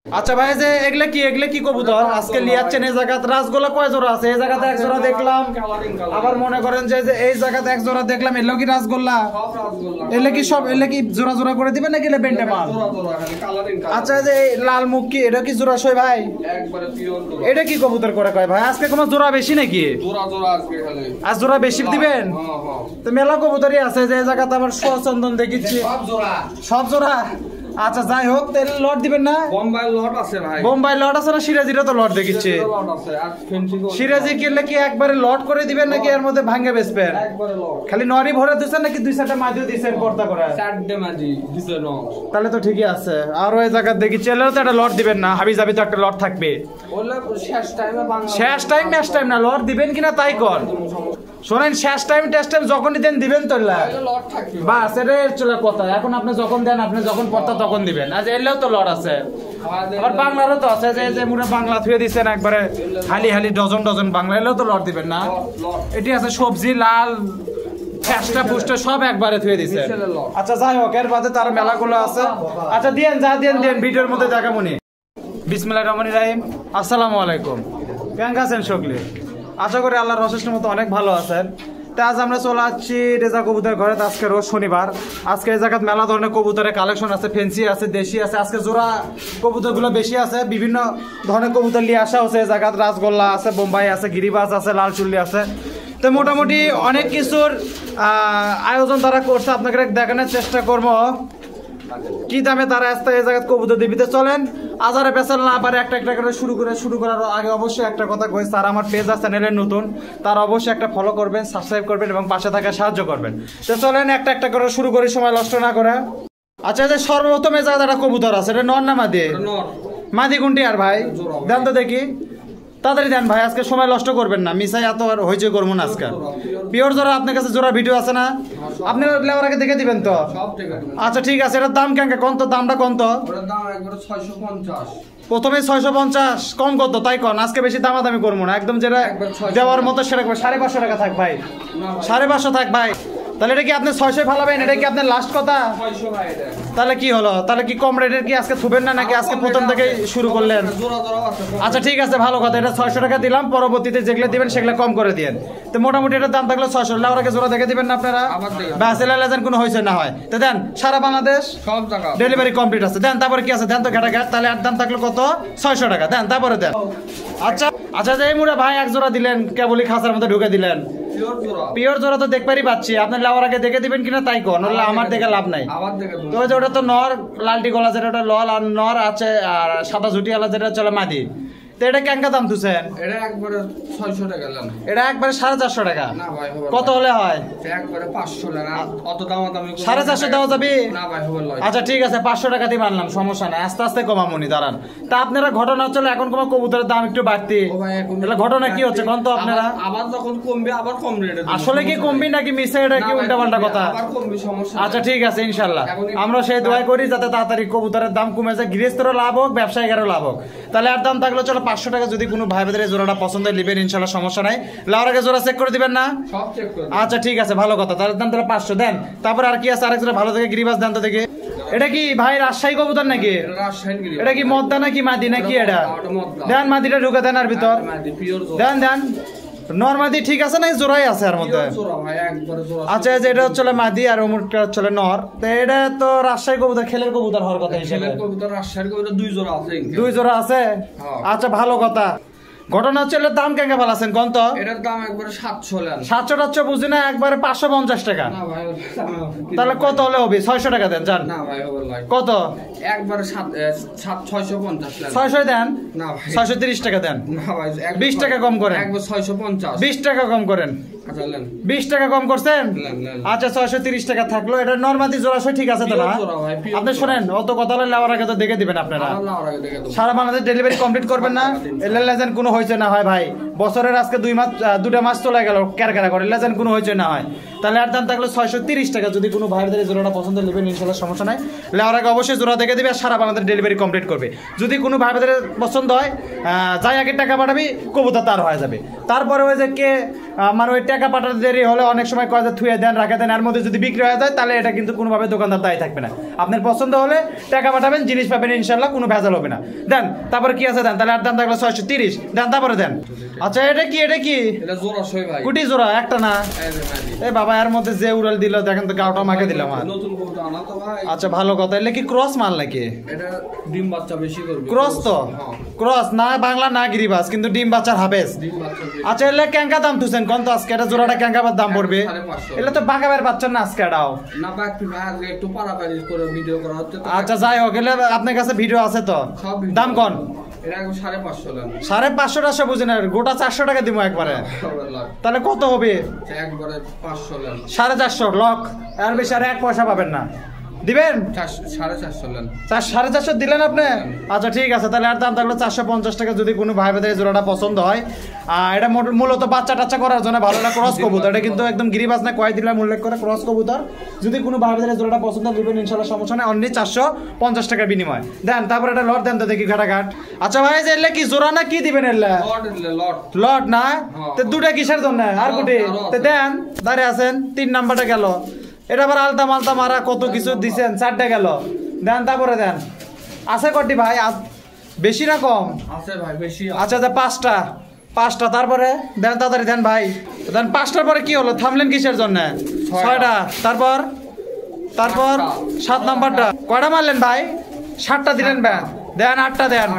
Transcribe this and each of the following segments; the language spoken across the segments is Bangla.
আচ্ছা ভাই, যে এগুলা কি কবুতর আজকে লিয়াচ্ছেন? এই জায়গাতে রাসগোলা কয় জোড়া আছে? এই জায়গাতে এক জোড়া দেখলাম, আবার মনে করেন যে এই জায়গাতে এক জোড়া দেখলাম। এগুলো কি রাসগোল্লা? এগুলা কি জোড়া জোড়া করে দিবেন নাকি বেন্টে মাল? আচ্ছা, যে লাল মুখ কি এটা কি জোড়া সই ভাই? এটা কি কবুতর করে কয় ভাই? আজকে কোনো জোড়া বেশি নাকি? আজ জোড়া বেশি দিবেন? তো মেলা কবুতরই আছে যে এই জায়গাতে আবার চন্দন দেখিচ্ছি সব জোড়া। আচ্ছা যাই হোক, তাহলে লট দিবেন না? বোম্বাই লট আছে ভাই। বোম্বাই লট আছে না? সিরাজিরও তো লট দেখিচ্ছে। সিরাজি কিনলে কি একবারে লট করে দিবেন নাকি এর মধ্যে ভাঙে বেচবেন? খালি নরি ভরে দিচ্ছেন নাকি দুই চারটা মাঝিও দিচ্ছেন পর্দা করে? চারটে মাঝি দিচ্ছেন। তাহলে তো ঠিকই আছে। আর ওই জায়গা দেখিচ্ছে এলেও তো একটা লট দিবেন না? হাবি যাবি তো একটা লট থাকবে। শেষ টাইম ম্যাচ টাইম না, লট দিবেন কিনা তাই কর। শোনেন, শেষ টাইম টেস্ট টাইম যখনই দেন দিবেন তো বাস, এটা চলে কথা। এখন আপনি যখন দেন, আপনি যখন পড়তা তখন দিবেন। আজ এলেও তো লট আছে, আবার বাংলারও তো আছে। যে মুড়ে বাংলা থুয়ে দিচ্ছেন একবারে হালি হালি ডজন ডজন বাংলা, এলেও তো লট দিবেন না? এটি আছে সবজি লাল ফ্যাসটা ফুসটা সব একবারে থুয়ে দিছে। আচ্ছা যাই হোক, এর বাদে তার মেলাগুলো আছে। আচ্ছা দিয়েন, যা দিয়েন দিয়েন, ভিডিওর মধ্যে দেখামনি। বিসমিল্লাহির রহমানির রহিম। আসসালামু আলাইকুম। কেমন আছেন সকলে? আশা করি আল্লাহর অশেষ মতো অনেক ভালো আছেন। তা আজ আমরা চলে আসছি রেজা কবুতর ঘরে। আজকে রোজ শনিবার। আজকে এই জায়গায় মেলা ধরনের কবুতরের কালেকশন আছে, ফেন্সি আছে, দেশি আছে। আজকে জোড়া কবুতরগুলো বেশি আছে, বিভিন্ন ধরনের কবুতর নিয়ে আসা হচ্ছে এই জায়গায়। রাসগোল্লা আছে, বোম্বাই আছে, গিরিবাজ আছে, লাল চুল্লি আছে। তো মোটামুটি অনেক কিছুর আয়োজন তারা করছে, আপনাকে দেখানোর চেষ্টা করবো কি দামে তারা আসতে এই জায়গায় কবুতর দিবিতে। চলেন আজারে পেছাল না পারে একটা একটা করে শুরু করার আগে অবশ্যই একটা কথা কই, স্যার আমার পেজ আছে চ্যানেলের নতুন, তার অবশ্যই একটা ফলো করবেন, সাবস্ক্রাইব করবেন এবং পাশে থাকা সাহায্য করবেন। তো চলেন একটা একটা করে শুরু করি, সময় নষ্ট না করে। আচ্ছা, যে সর্বপ্রথম এই জায়গায় একটা কবুতর আছে, এটা নর না মাদি? মাদি কোনটি আর ভাই? দেন তো দেখি, তাড়াতাড়ি দেন ভাই, আজকে সময় নষ্ট করবেন না। মিসাই এত হইচই করবো না আজকে। পিওর জোড়া আপনার কাছে জোড়া ভিডিও আছে না? আপনি লেবার আগে দেখে দিবেন তো? আচ্ছা ঠিক আছে। এটার দাম কেন কোন তো? দামটা কোন তো? প্রথমে 650, কম কত তাই কন। আজকে বেশি দামাদামি করবো না, একদম যেটা দেওয়ার মতো সেটা 550 টাকা থাক ভাই, 550 থাক ভাই। তাহলে এটা কি আপনি 600 ফালাবেন? এটা কি আপনার লাস্ট কথা? তাহলে কি হলো? তাহলে কি কম রেটের কি আজকে থুবেন না নাকি আজকে প্রথম থেকে শুরু করলেন? আচ্ছা ঠিক আছে, ভালো কথা। এটা 600 টাকা দিলাম, পরবর্তীতে যেগুলো দিবেন সেগুলো কম করে দিন। তো মোটামুটি এটার দাম থাকলো 600। লাউরাকে জোড়া দেখে দিবেন না আপনারা? ব্যাসেলাইজেন কোনো হয়েছে না হয় তো দেন। সারা বাংলাদেশ সব জায়গা ডেলিভারি কমপ্লিট আছে। দেন তারপরে কি আছে দেন তো ঘাটা ঘাট। তাহলে আর দাম থাকলো কত? 600 টাকা। দেন তারপরে দেন। আচ্ছা আচ্ছা, যে এই মুড়া ভাই এক জোড়া দিলেন, কেবলই খাঁচার মধ্যে ঢুকে দিলেন। পিওর জোড়া তো দেখবারই পাচ্ছি। আপনি লাউর আগে দেখে দিবেন কিনা তাই কোন, আমার দেখে লাভ নাই। তো ওটা তো নর, লালটি গলা যেটা ওটা লল, আর নর আছে আর সাদা ঝুটিওয়ালা যেটা চলে মাদি। তো এটা কেঙ্কা দাম তুছেন? এটা একবারে 600 টাকা। এটা একবারে 450 টাকা। না ভাই, কত হলে হয়? একবারে 500 টাকা। অত দাম দামি 450 দেওয়া যাবে না ভাই? আচ্ছা ঠিক আছে, 500 টাকা দিয়ে মানলাম, সমস্যা নাই। আস্তে আস্তে কমামনি, দাঁড়ান। তা আপনারা ঘটনা হচ্ছে এখন কোন কবুতরের দাম একটু বাড়তি, এটা ঘটনা কি হচ্ছে কোন তো? আপনারা আবার যখন কমবে আবার কম রেটে আসলে কি কমবি নাকি মিছে? এটা কি উল্টা পাল্টা কথা? আবার কমবে, সমস্যা। আচ্ছা ঠিক আছে, ইনশাআল্লাহ আমরা সেই দোয়া করি যাতে তাড়াতাড়ি কবুতরের দাম কমে যায়, গৃহস্থেরও লাভ হোক, ব্যবসায়ীদেরও লাভ হোক। তাহলে আর দাম থাকলো চলো 500 টাকা। যদি কোনো ভাই বোনের জোড়াটা পছন্দ নেবেন ইনশাআল্লাহ, সমস্যা নাই। লাউর আগে জোড়া চেক করে দিবেন না? সব চেক করে। আচ্ছা ঠিক আছে, ভালো কথা। তাহলে দাম তাহলে 500 দেন। তারপর আর কি আছে? আরেক জোড়া ভালো থেকে গিরিবাজ দেন তো দেখি। এটা কি ভাই রাজশাহী কবুতর নাকি? এটা কি মদ্দা নাকি মাদি নাকি? এটা দেন, মাদিটা ঢুকে দেন আর ভিতর দেন দেন। নরমাদি ঠিক আছে না? জোড়াই আছে আর মধ্যে? আচ্ছা, যে এটা হচ্ছে মাদি আর অমুকটা হচ্ছে নর। তো এটা তো রাজশাহী কবুতর, খেলের কবুতর হওয়ার কথা হিসেবে। রাজশাহীর কবুতর 2 জোড়া আছে। 2 জোড়া আছে? আচ্ছা ভালো কথা। ঘটনা হচ্ছে দাম কেঙ্গা ফেলাছেন কোন তো? এটার দাম একবারে 700। 700 বুঝি না, একবারে 550 টাকা। না ভাই, তাহলে কত হলে হবে? 600 টাকা দেন জান। না ভাই, কত? একবারে 650। 600 দেন। না ভাই, 630 টাকা দেন। না ভাই, 20 টাকা কম করেন। একবার 650। 20 টাকা কম করেন। 20 টাকা কম করছেন? আচ্ছা 630 টাকা থাকলো। এটা নরমাদি জোড়াশয় ঠিক আছে তো না? আপনি শুনেন, অত কথা হলে লাউর আগে তো দেখে দিবেন আপনারা। সারা বাংলাদেশ ডেলিভারি কমপ্লিট করবেন না? এলাইজেন কোনো হয়েছে না হয় ভাই? বছরের আজকে 2 মাস 2টা মাস চলে গেল, ক্যারকারা করে এলাইজেন কোনো হয়েছে না হয়? তাহলে আর দাম থাকলো 630 টাকা। যদি কোনো ভাইদের এই জোড়াটা পছন্দ নেবেন ইনশাআল্লাহ সমস্যা নাই, নেওয়ার আগে অবশ্যই জোড়া দেখে দেবে আর সারা বাংলাদেশ ডেলিভারি কমপ্লিট করবে। যদি কোনো ভাইদের পছন্দ হয় যাই আগে টাকা পাঠাবি কবুতর তার হয়ে যাবে। তারপরে ওই যে কে আমার ওই টাকা পাঠাতে দেরি হলে অনেক সময় কয় যে থুয়ে দেন রাখে দেন, এর মধ্যে যদি বিক্রি হয়ে যায় তাহলে এটা কিন্তু কোনোভাবে দোকানদার দায়ী থাকবে না। আপনার পছন্দ হলে টাকা পাঠাবেন, জিনিস পাবেন ইনশাল্লাহ, কোনো ভেজাল হবে না। দেন তারপরে কি আছে দেন, তাহলে আর দাম থাকলো 630 দেন, তারপরে দেন। আচ্ছা এটা কি কুটি জোড়া একটা না? এ বাবা এর মধ্যে যে উড়াল দিল দেখেন তো, গাওটা মাকে দিলাম। আচ্ছা ভালো কথা, এলে কি ক্রস মাল নাকি? ডিম বাচ্চা বেশি করবে। ক্রস তো ক্রস না, বাংলা না গিরিবাস, কিন্তু ডিম বাচ্চার হাফেজ। আচ্ছা এলে ক্যাঙ্কা দাম তুছেন কোন তো আজকে? এটা জোড়াটা ক্যাঙ্কাবার দাম পড়বে? এলে তো বাঁকাবের বাচ্চা না আজকে এটাও না, একটু পারাপারি করে ভিডিও করা হচ্ছে। আচ্ছা যাই হোক, এলে আপনার কাছে ভিডিও আছে তো? দাম কোন? এটা 550 550 টাকা বুঝেন, গোটা 400 টাকা দিব একবারে। তাহলে কত হবে? একবারে 500 450 লক, আর বেশি আর 1 পয়সা পাবেন না। দিবেন 450 দিলেন আপনি? আচ্ছা ঠিক আছে, তাহলে আর দাম থাকলো 450 টাকা। যদি কোনো ভাই ভাইদের জোড়াটা পছন্দ হয়, এটা মূলত বাচ্চা টাচ্চা করার জন্য ভালো না, ক্রস কবুতর। এটা কিন্তু একদম গিরিবাজ না, কয় দিলাম উল্লেখ করে ক্রস কবুতর। যদি কোনো ভাই ভাইদের জোড়াটা পছন্দ দিবেন ইনশাল্লাহ সমস্যা নেই, অনলি 450 টাকার বিনিময় দেন। তারপর এটা লট দেন তো দেখি ঘাটাঘাট। আচ্ছা ভাই যে এলে কি জোড়া না কি দিবেন? এলে লট না, তো দুটা কিসের জন্য আর কোটি দেন? দাঁড়িয়ে আছেন, 3 নাম্বারটা গেল। এটা আবার আলতা মালতা মারা কত কিছু দিছেন, 4টা গেল দেন। তারপরে দেন আছে কটি ভাই? বেশি না কম আছে ভাই? বেশি। আচ্ছা আচ্ছা 5টা তারপরে দেন, তাড়াতাড়ি দেন ভাই দেন। 5টার পরে কি হলো, থামলেন কিসের জন্য? 6টা। তারপর 7 নাম্বারটা কয়টা মারলেন ভাই? 7টা দিলেন ভাই, দেন 8টা দেন।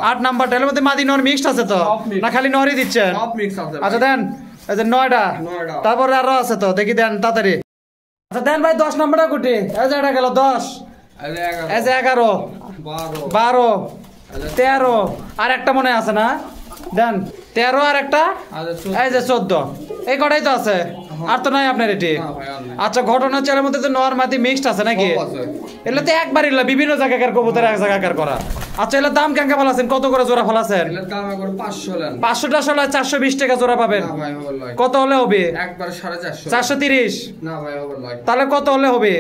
8 নাম্বারটা এর মধ্যে মাদি নর মিক্সড আছে তো না খালি নরই দিচ্ছেন? আচ্ছা দেন এই যে 9টা। তারপরে আরো আছে তো দেখি দেন তাড়াতাড়ি। আচ্ছা দেন ভাই 10 নাম্বারটা কুটি। এই যে এটা গেল 10, এই যে 11, 12, 13 আর একটা মনে আছে না? দেন 13 আর একটা, এই যে 14। এই কটাই তো আছে, আর তো নাই আপনার এটি? আচ্ছা ঘটনা হচ্ছে এর মধ্যে তো নর মাদি মিক্সড আছে নাকি? এগুলো তো একবার ইল্লা বিভিন্ন জায়গাকার কবুতর এক জায়গাকার করা। আচ্ছা এগুলোর দাম কেমন ফেলাছেন, কত করে জোড়া ফেলাছেন? 500টা 420 টাকা জোড়া পাবেন। কত হলে হবে? 430। তাহলে কত হলে হবে?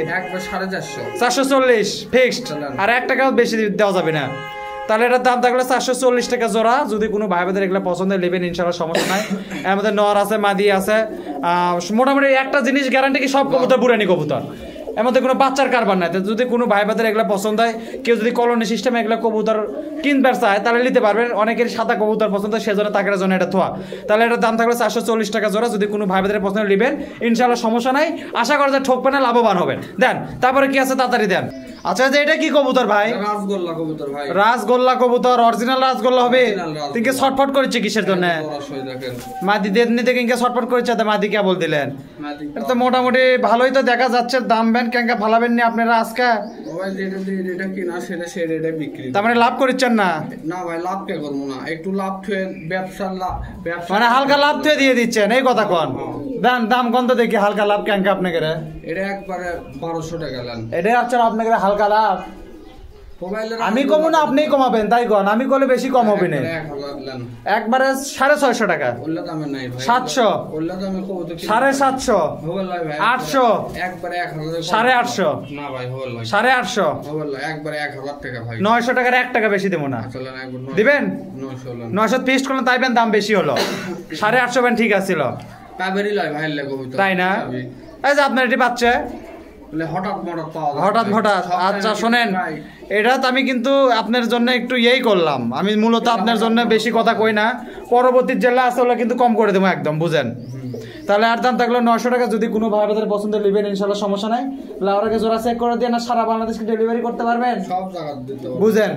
440 ফিক্সড, আর 1 টাকাও বেশি দেওয়া যাবে না। তাহলে এটার দাম থাকলে 440 টাকা জোড়া। যদি কোনো ভাই বোনদের এগুলো পছন্দ নেবেন ইনশাআল্লাহ সমস্যা নাই। এর মধ্যে নর আছে, মাদি আছে, মোটামুটি একটা জিনিস গ্যারান্টি কি সব কবুতর বুড়ানি কবুতর, এর মধ্যে কোনো বাচ্চার কারবার নাই। যদি কোনো ভাই বোনদের এগুলো পছন্দ হয়, কেউ যদি কলোনি সিস্টেমে এগুলো কবুতর কিনবার চায় তাহলে নিতে পারবেন। অনেকের সাদা কবুতর পছন্দ, সেজন্য তাকের জন্য এটা থোয়া। তাহলে এটার দাম থাকলে 440 টাকা জোড়া। যদি কোনো ভাই বোনদের পছন্দ নেবেন ইনশাআল্লাহ সমস্যা নাই, আশা করা যায় ঠকবেন না, লাভবান হবেন। দেন তারপরে কি আছে তাড়াতাড়ি দেন। আচ্ছা যে এটা কি কবুতর ভাই? রাজগোল্লা কবুতর ভাই। রাজগোল্লা কবুতর, অরিজিনাল রাজগোল্লা হবে। তিনকে শর্টফট করেছে কিসের জন্য? মাদি দেননি থেকে ইনকে শর্টফট করেছে, মাদি কে বল দিলেন? এটা তো মোটামুটি ভালোই তো দেখা যাচ্ছে। দাম বেন কেঙ্কা ফালাবেন নি আপনারা আজকে? এটা কিনা সেটা বিক্রি, তার মানে লাভ করছেন না? না ভাই লাভ কে করবো না, একটু লাভ থুয়ে ব্যবসা মানে হালকা লাভ থুয়ে দিয়ে দিচ্ছেন, এই কথা কোন? দেন দাম কোন তো দেখি, হালকা লাভ কেঙ্কা আপনাকে? এটা একবারে 1200 টাকা নেন। এটা হচ্ছে আপনাকে হালকা লাভ। আমি কমো না আপনিই কমাবেন তাই কোন? আমি করলে বেশি কম হবে না, একবারে 650 টাকা। 700, 750, 800, 850, 850, 900 টাকার 1 টাকা বেশি দেবো না। দিবেন 900 ফিক্সড করলেন, তাই দাম বেশি হলো। 850 বেন ঠিক আছিল তাই না? এই যে আপনার এটি পাচ্ছে হঠাৎ হঠাৎ। আচ্ছা শোনেন, এটা তো আমি কিন্তু আপনার জন্য একটু ইয়েই করলাম, আমি মূলত আপনার জন্য বেশি কথা কই না। পরবর্তী জেলা আছে ওগুলো কিন্তু কম করে দেবো একদম, বুঝেন? তাহলে আর দাম থাকলো 900 টাকা। যদি কোনো ভাই বোনদের পছন্দ নেবেন ইনশাআল্লাহ সমস্যা নাই, লাউরাকে জোড়া চেক করে দিয়ে না সারা বাংলাদেশকে ডেলিভারি করতে পারবেন, সব জায়গা দিতে পারবেন, বুঝেন?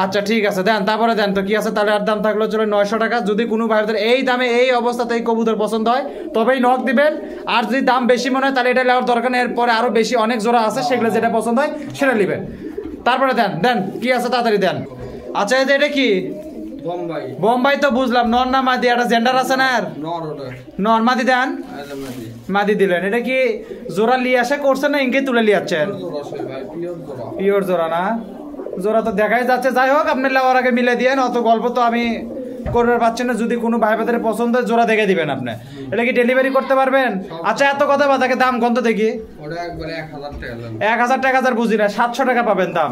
আচ্ছা ঠিক আছে দেন, তারপরে দেন তো কি আছে। তাহলে আর দাম থাকলো চলো 900 টাকা। যদি কোনো ভাই বোনদের এই দামে এই অবস্থাতে এই কবুতর পছন্দ হয় তবেই নক দিবেন। আর যদি দাম বেশি মনে হয় তাহলে এটা নেওয়ার দরকার নেই, এরপরে আরো বেশি অনেক জোড়া আছে, সেগুলো যেটা পছন্দ হয় সেটা নেবেন। তারপরে দেন দেন কি আছে তাড়াতাড়ি দেন। আচ্ছা এটা কি? বোম্বাই তো বুঝলাম, নর না মাদি? একটা জেন্ডার আছে না? নর মাদি দেন, মাদি দিলেন। এটা কি জোড়া লিয়ে আসে করছেন না ইনকে তুলে লিয়াচ্ছেন? পিওর জোড়া না? জোড়া তো দেখাই যাচ্ছে। যাই হোক আপনি লেওয়ার আগে মিলে দিয়েন, অত গল্প তো আমি করতে পারছেন না, যদি কোনো ভাই বাদের পছন্দ হয় জোড়া দেখে দিবেন আপনি। এটা কি ডেলিভারি করতে পারবেন? আচ্ছা এত কথা বাতাকে দাম কত দেখি? ওটা একবারে 1000 টাকা নেন। 1000 টাকা বুঝি না, 700 টাকা পাবেন দাম।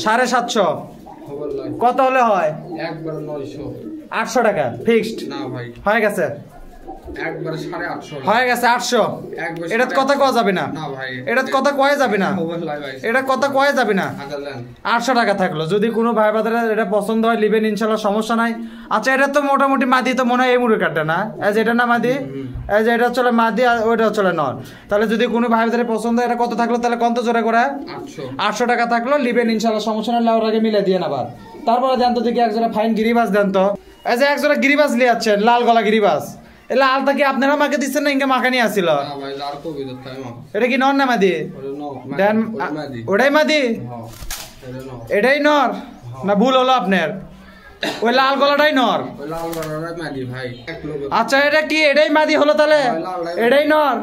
750 কত হলে হয়? একবারে 900 800 টাকা ফিক্সড না ভাই, হয়ে গেছে, একবারে 850 হয়ে গেছে 800। একবারে এটা কথা কওয়া যাবে না, না ভাই, এটা কথা কয়া যাবে না, এটা কথা কয়া যাবে না। 800 টাকা থাকলো, যদি কোনো ভাই বাজারে এটা পছন্দ হয় লিবেন ইনশাল্লাহ, সমস্যা নাই। আচ্ছা এটা তো মোটামুটি মাদি তো মনে হয় এই মুড়ে কাটটা না, এই যে এটা না মাদি, এই যে এটা চলে মাদি আর ওইটা চলে নর। তাহলে যদি কোনো ভাই বাজারে পছন্দ হয় এটা কত থাকলো তাহলে কত জোরে করে? 800 টাকা থাকলো, লিবেন ইনশাল্লাহ, সমস্যা নাই। লাউর আগে মিলে দিয়ে আবার তারপরে দেন তো দেখি একজোড়া ফাইন গিরিবাস দেন তো। এই যে একজোড়া গিরিবাস লিয়ে যাচ্ছেন, লাল গলা গিরিবাস, এলা আলতা কি আপনারা মাকে দিচ্ছেন না ইনকে মাখানি আসিল? এটা কি নর না মাদি? দেন ওটাই মাদি, এটাই নর না ভুল হলো আপনার? ওই লাল গলাটাই নর। আচ্ছা এটা কি এটাই মাদি হলো তাহলে? এটাই নর।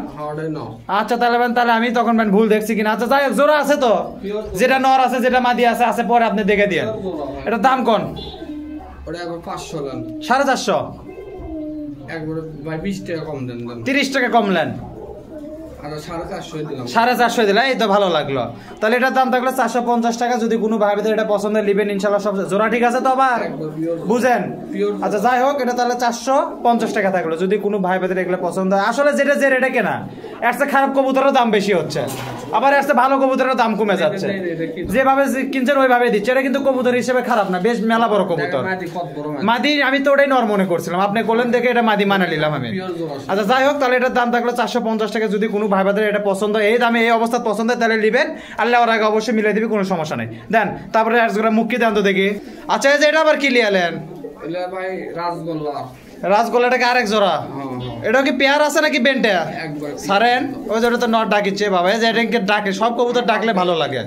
আচ্ছা তাহলে আমি তখন ভুল দেখছি কিনা। আচ্ছা যাই হোক, জোড়া আছে তো, যেটা নর আছে যেটা মাদি আছে আছে পরে আপনি দেখে দিয়ে। এটার দাম কোন? 450। 30 টাকা কম নেন, 450 দিলাম, এই তো ভালো লাগলো। তাহলে এটার দাম থাকলো 450 টাকা। যদি কোনো ভাই এটা পছন্দ লিবেন ইনশাল্লাহ, সব জোড়া ঠিক আছে তো আবার বুঝেন? আচ্ছা যাই হোক, এটা তাহলে 450 টাকা থাকলো। যদি কোনো ভাই বেদের এগুলো পছন্দ হয়, আসলে যেটা যে রেটে কেনা এর চেয়ে খারাপ কবুতরের দাম বেশি হচ্ছে, আবার এর চেয়ে ভালো কবুতরের দাম কমে যাচ্ছে। যেভাবে কিনছেন ওইভাবে দিচ্ছে, এটা কিন্তু কবুতর হিসেবে খারাপ না, বেশ মেলা বড় কবুতর। মাদি আমি তো ওটাই নর মনে করছিলাম, আপনি বলেন দেখে এটা মাদি মানে নিলাম আমি। আচ্ছা যাই হোক, তাহলে এটার দাম থাকলো 450 টাকা। যদি কোনো ভাই বাদের এটা পছন্দ এই দামে এই অবস্থা পছন্দ হয় তাহলে নিবেন, আল্লাহ ওর আগে অবশ্যই মিলে দিবি, কোনো সমস্যা নেই। দেন তারপরে মুখি দেন তো দেখি। আচ্ছা এই যে এটা আবার কি লিয়ালেন? রাজগোল্লাটাকে আরেক জোড়া, এটা কি পেয়ার আছে নাকি বেন্টে সারেন? ওই জোড়া তো নট ডাকিচ্ছে বাবা, এই যে এটা ডাকে, সব কবুতর ডাকলে ভালো লাগে।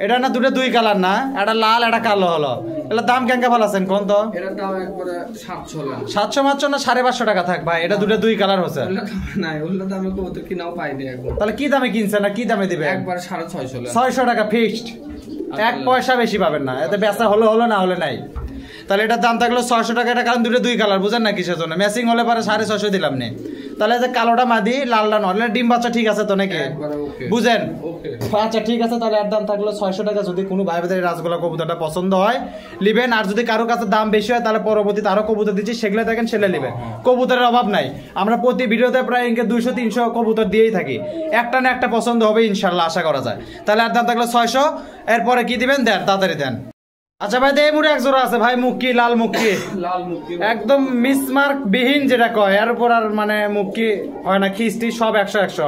এটা না দুটো দুই কালার না, এটা লাল এটা কালো হলো, এটা দাম কেন ভালো আছেন কোন তো? 700 মাত্র না 550 টাকা থাক ভাই, এটা দুটো দুই কালার হচ্ছে। তাহলে কি দামে কিনছেন না কি দামে দিবে? 650 টাকা ফিক্সড, 1 পয়সা বেশি পাবেন না, এতে বেচা হলো হলো না হলে নাই। তাহলে এটার দাম থাকলো 600 টাকা, এটা কারণ দুটো দুই কালার, বুঝেন না কিসের জন্য? ম্যাচিং হলে পরে 650 দিলাম নে। তাহলে যে কালোটা মাদি লালটা নর, ডিম বাচ্চা ঠিক আছে তো নাকি বুঝেন? আচ্ছা ঠিক আছে, তাহলে এর দাম থাকলো 600 টাকা। যদি কোনো ভাই ভাই রাজগোলা কবুতরটা পছন্দ হয় লিবেন, আর যদি কারো কাছে দাম বেশি হয় তাহলে পরবর্তীতে আরো কবুতর দিচ্ছি, সেগুলো দেখেন সেগুলো লিবেন। কবুতরের অভাব নাই, আমরা প্রতি ভিডিওতে প্রায় 200-300 কবুতর দিয়েই থাকি, একটা না একটা পছন্দ হবে ইনশাল্লাহ, আশা করা যায়। তাহলে এর দাম থাকলো 600। এরপরে কি দিবেন দেন, তাড়াতাড়ি দেন। আচ্ছা ভাই এই মুড়ে এক জোড়া আছে ভাই, মুক্কি লাল মুক্কি, একদম মিসমার্ক বিহীন যেটা কয়, এর উপর আর মুক্কি হয় না, খিস্তি সব 100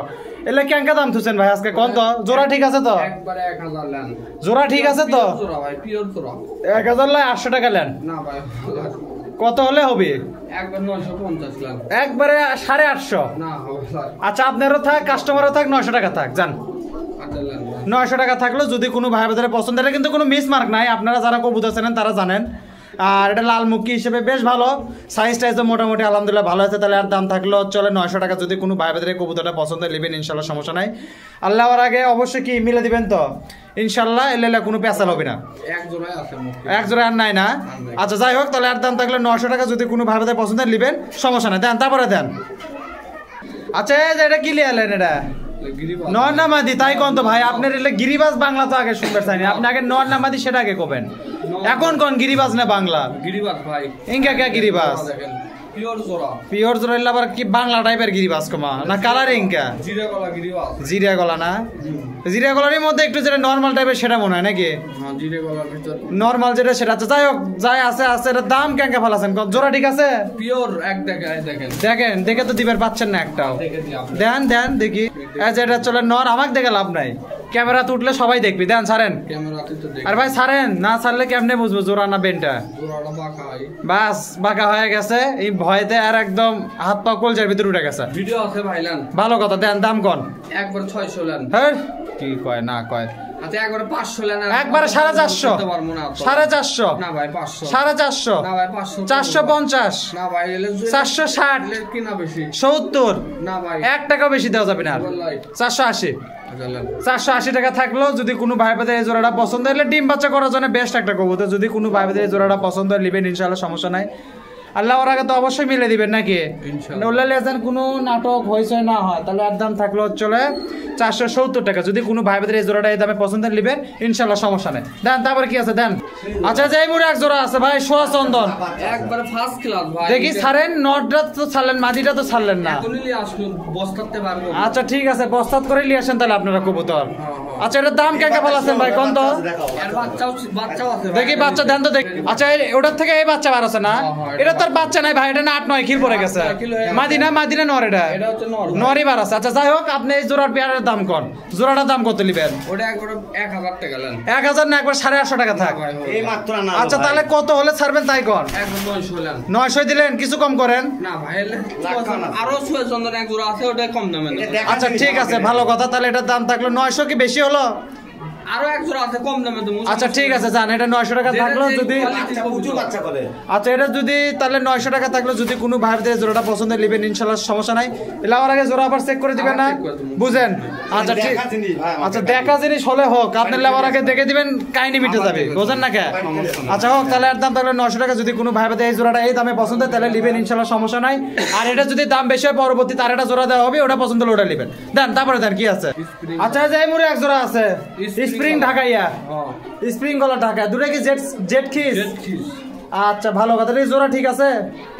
এলে কেঙ্কা দাম থুছেন ভাই আজকে কোন তো? জোড়া ঠিক আছে তো? জোড়া ঠিক আছে তো? 1000 লাই 800 টাকা নেন, কত হলে হবে? একবারে 850। আচ্ছা আপনারও থাক, কাস্টমারও থাক, 900 টাকা থাক, যান 900 টাকা থাকলো। যদি কোনো ভাই বাজারে পছন্দ, এটা কিন্তু কোনো মিস মার্ক নাই, আপনারা যারা কবুতর চেনেন তারা জানেন। আর এটা লাল মুখী হিসেবে বেশ ভালো, সাইজ টাইজ মোটামুটি আলহামদুলিল্লাহ ভালো আছে। তাহলে আর দাম থাকলো চলে 900 টাকা। যদি কোনো ভাই বাজারে কবুতরটা পছন্দ নেবেন ইনশাল্লাহ, সমস্যা নাই। আল্লাহ ওর আগে অবশ্যই কি মিলে দিবেন তো ইনশাল্লাহ, এলে কোনো পেঁচাল হবে না, এক জোড়া আর নাই না। আচ্ছা যাই হোক, তাহলে আর দাম থাকলো 900 টাকা। যদি কোনো ভাই বাজারে পছন্দ নেবেন, সমস্যা নাই, দেন তারপরে দেন। আচ্ছা এটা কি লিয়ালেন? এটা নর না মাদি তাই কোন তো ভাই? আপনার এলে গিরিবাজ বাংলা তো আগে শুনতে চাইনি, আপনি আগে নর না মাদি সেটা আগে কবেন। এখন কোন গিরিবাজ না বাংলা? গিরিবাজ ভাই, ইনকা কে গিরিবাজ পিওর জোড়া, আবার কি বাংলা টাইপের গিরিবাজ কমা না কালারিং কা? জিরা গলা না, জিরা গলার মধ্যে একটু যেটা নর্মাল টাইপের সেটা মনে হয় নাকি? নর্মাল যেটা সেটা। আচ্ছা যাই হোক, যাই আছে আছে, এটার দাম কেঙ্কা ভালো আছেন? জোড়া ঠিক আছে? পিওর এক দেখেন দেখে তো দিবের পাচ্ছেন না একটাও, দেন দেন দেখি। এটা চলে নর, আমাকে দেখে লাভ নাই, ক্যামেরা তুটলে সবাই দেখবি, দেন ছাড়েন। আর ভাই ছাড়েন না, ছাড়লে কেমনে বুঝবো জোড়া না বেনটা? বাস বাঁকা হয়ে গেছে, এই ভয়তে আর একদম হাত পা কলজার ভিতরে উঠে গেছে। ভিডিও আছে ভাইলান, ভালো কথা, দেন দাম কোন? একবার 600 লেন। হ্যাঁ কি কয় না কয়, আচ্ছা একবারে 500 লেন একবারে 450 450 না ভাই 500 450 না ভাই 500 450 না ভাই 460 কি না বেশি 70 না ভাই 1 টাকা বেশি দেওয়া যাবে না আর 480 480 টাকা থাকলো যদি কোনো ভাই ভাইদের এই জোড়াটা পছন্দ হলে ডিম বাচ্চা করার জন্য বেস্ট একটা কবুতর যদি কোনো ভাই ভাইদের এই জোড়াটা পছন্দ হয় নেবেন ইনশাআল্লাহ সমস্যা নাই আল্লাহ ওর আগে তো অবশ্যই মিলে দিবেন নাকি ওলা লেজান কোনো নাটক হইছে না হয় তাহলে আর দাম থাকলো চলে 470 টাকা যদি কোনো ভাই ভাইদের এই জোড়াটা এই দামে পছন্দ নেবেন ইনশাআল্লাহ সমস্যা নাই দেন তারপর কি আছে দেন আচ্ছা যে এই মুড়ে এক জোড়া আছে ভাই সোয়া চন্দন একবারে ফার্স্ট ক্লাস ভাই দেখি ছাড়েন নটটা তো ছাড়লেন মাদিটা তো ছাড়লেন না এখনই আসুন বস্তাতে পারবো আচ্ছা ঠিক আছে বস্তাত করে নিয়ে আসেন তাহলে আপনারা কবুতর আচ্ছা এটার দাম কে বলাছেন ভাই কোন তো এর বাচ্চাও আছে ভাই। দেখি বাচ্চা দেন তো দেখি আচ্ছা ওটার থেকে এই বাচ্চা বার আছে না এটা তোর বাচ্চা নাই ভাই এটা না 8-9 খিল পড়ে গেছে মাদিনা নর এটা এটা হচ্ছে নর নরই বার আছে আচ্ছা যাই হোক আপনি এই জোড়ার পেয়ারের দাম কোন জোড়াটার দাম কত নেবেন ওটা একবারে 1000 টাকা লেন 1000 না একবার 850 টাকা থাক এই মাত্র না আচ্ছা তাহলে কত হলে ছাড়বেন তাই কোন একবার 900 লেন 900 দিলেন কিছু কম করেন না ভাই আরো 6 চন্দন এক জোড়া আছে ওটা কম দামে দেব। আচ্ছা ঠিক আছে ভালো কথা তাহলে এটার দাম থাকলো 900 কি বেশি হলো আরো এক জোড়া আছে কম দামে দেবো আচ্ছা ঠিক আছে জান এটা 900 টাকা থাকলো যদি প্রচুর বাচ্চা করে আচ্ছা এটা যদি তাহলে 900 টাকা থাকলো যদি কোনো ভাইদের জোড়াটা পছন্দ নেবেন ইনশাআল্লাহ সমস্যা নাই এলা আর আগে জোড়া আবার চেক করে দিবেন না আবার check করে দেবো। বুঝেন আচ্ছা ঠিক দেখা জিনিস ভাই, আমার আচ্ছা দেখা জিনিস হলে হোক আপনি লেবার আগে দেখে দিবেন কাহিনী মিটে যাবে বুঝেন না কে আচ্ছা হোক তাহলে এর দাম থাকলে 900 টাকা যদি কোনো ভাইদের এই জোড়াটা এই দামে পছন্দ হয় তাহলে নেবেন ইনশাআল্লাহ সমস্যা নাই আর এটা যদি দাম বেশি হয় পরবর্তীতে আর একটা জোড়া দেওয়া হবে ওটা পছন্দ হলে ওটা নেবেন দেন তারপরে দেন কি আছে আচ্ছা এই যে এই মুড়ে এক জোড়া আছে স্প্রিং ঢাকাইয়া স্প্রিং গলা ঢাকা দুটো কি জেট খিস আচ্ছা ভালো কথা এই জোড়া ঠিক আছে